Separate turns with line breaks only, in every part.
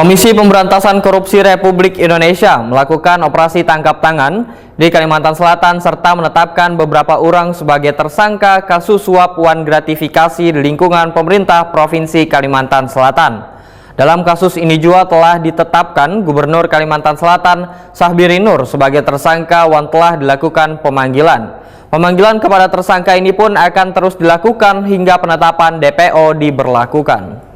Komisi Pemberantasan Korupsi Republik Indonesia melakukan operasi tangkap tangan di Kalimantan Selatan serta menetapkan beberapa orang sebagai tersangka kasus suap uang gratifikasi di lingkungan pemerintah Provinsi Kalimantan Selatan. Dalam kasus ini juga telah ditetapkan Gubernur Kalimantan Selatan Syahbiri Nur sebagai tersangka dan telah dilakukan pemanggilan. Pemanggilan kepada tersangka ini pun akan terus dilakukan hingga penetapan DPO diberlakukan.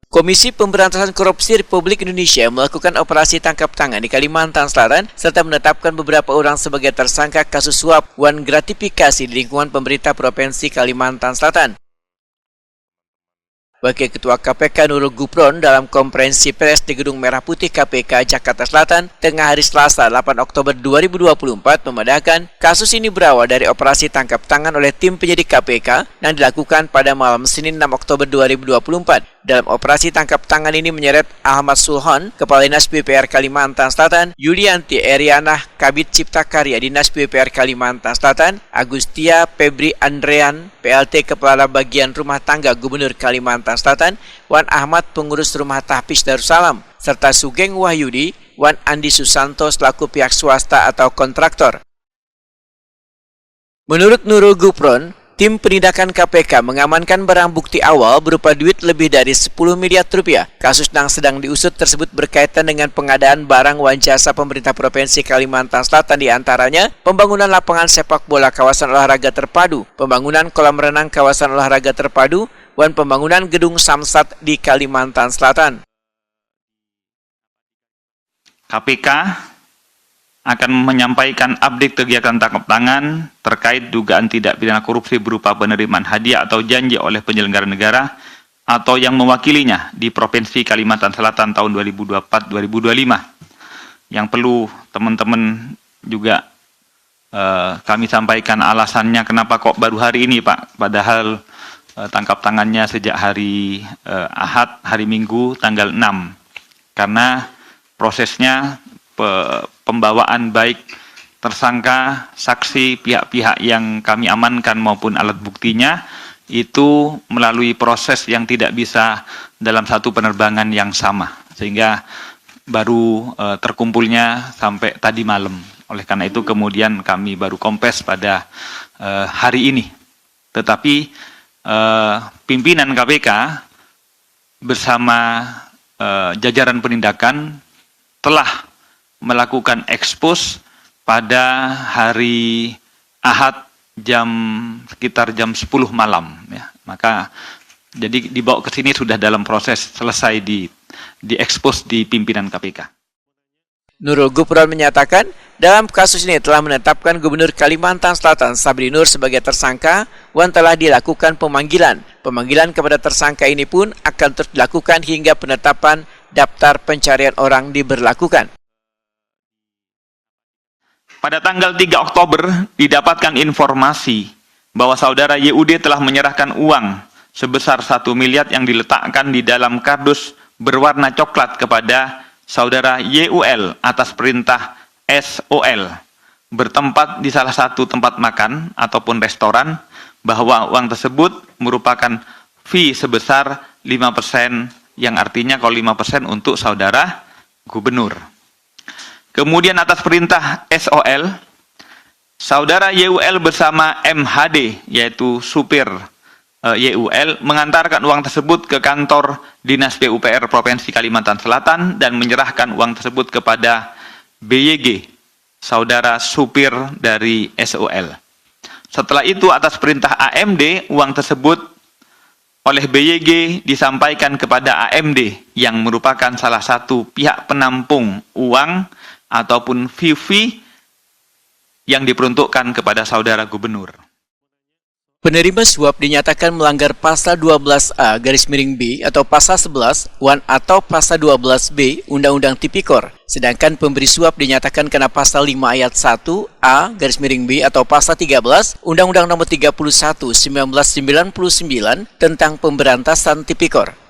Komisi Pemberantasan Korupsi Republik Indonesia melakukan operasi tangkap tangan di Kalimantan Selatan serta menetapkan beberapa orang sebagai tersangka kasus suap uang gratifikasi di lingkungan pemerintah Provinsi Kalimantan Selatan. Wakil Ketua KPK Nurul Gufron dalam konferensi pers di Gedung Merah Putih KPK Jakarta Selatan tengah hari Selasa 8 Oktober 2024 memandangkan kasus ini berawal dari operasi tangkap tangan oleh tim penyidik KPK yang dilakukan pada malam Senin 6 Oktober 2024. Dalam operasi tangkap tangan ini menyeret Ahmad Sulhon, Kepala Dinas PUPR Kalimantan Selatan, Yulianti Erianah, Kabid Cipta Karya Dinas PUPR Kalimantan Selatan, Agustia Febri Andrean, PLT Kepala Bagian Rumah Tangga Gubernur Kalimantan Selatan, Wan Ahmad Pengurus Rumah Tahfiz Darussalam, serta Sugeng Wahyudi, Wan Andi Susanto selaku pihak swasta atau kontraktor. Menurut Nurul Gufron, tim penindakan KPK mengamankan barang bukti awal berupa duit lebih dari 10 miliar rupiah. Kasus yang sedang diusut tersebut berkaitan dengan pengadaan barang wan jasa pemerintah Provinsi Kalimantan Selatan, diantaranya pembangunan lapangan sepak bola kawasan olahraga terpadu, pembangunan kolam renang kawasan olahraga terpadu, dan pembangunan gedung Samsat di Kalimantan Selatan.
KPK akan menyampaikan update kegiatan tangkap tangan terkait dugaan tindak pidana korupsi berupa penerimaan hadiah atau janji oleh penyelenggara negara atau yang mewakilinya di Provinsi Kalimantan Selatan tahun 2024-2025. Yang perlu teman-teman juga kami sampaikan alasannya kenapa kok baru hari ini, Pak, padahal tangkap tangannya sejak hari Ahad, hari Minggu tanggal 6, karena prosesnya pembawaan baik tersangka, saksi, pihak-pihak yang kami amankan maupun alat buktinya itu melalui proses yang tidak bisa dalam satu penerbangan yang sama, sehingga baru terkumpulnya sampai tadi malam. Oleh karena itu kemudian kami baru kompes pada hari ini. Tetapi pimpinan KPK bersama jajaran penindakan telah melakukan ekspos pada hari Ahad sekitar jam 10 malam, ya. Maka jadi dibawa ke sini sudah dalam proses selesai diekspos di pimpinan KPK.
Nurul Gufron menyatakan dalam kasus ini telah menetapkan Gubernur Kalimantan Selatan Syahbiri Nur sebagai tersangka dan telah dilakukan pemanggilan. Pemanggilan kepada tersangka ini pun akan terus dilakukan hingga penetapan daftar pencarian orang diberlakukan.
Pada tanggal 3 Oktober didapatkan informasi bahwa saudara YUD telah menyerahkan uang sebesar 1 miliar yang diletakkan di dalam kardus berwarna coklat kepada saudara YUL atas perintah SOL bertempat di salah satu tempat makan ataupun restoran, bahwa uang tersebut merupakan fee sebesar 5%, yang artinya kalau 5% untuk saudara gubernur. Kemudian atas perintah SOL, saudara YUL bersama MHD, yaitu supir YUL, mengantarkan uang tersebut ke kantor Dinas PUPR Provinsi Kalimantan Selatan dan menyerahkan uang tersebut kepada BYG, saudara supir dari SOL. Setelah itu atas perintah AMD, uang tersebut oleh BYG disampaikan kepada AMD yang merupakan salah satu pihak penampung uang ataupun fee yang diperuntukkan kepada saudara gubernur.
Penerima suap dinyatakan melanggar pasal 12A-B atau pasal 11 1 atau pasal 12B Undang-Undang Tipikor. Sedangkan pemberi suap dinyatakan kena pasal 5 ayat 1A-B atau pasal 13 Undang-Undang Nomor 31 1999 tentang pemberantasan Tipikor.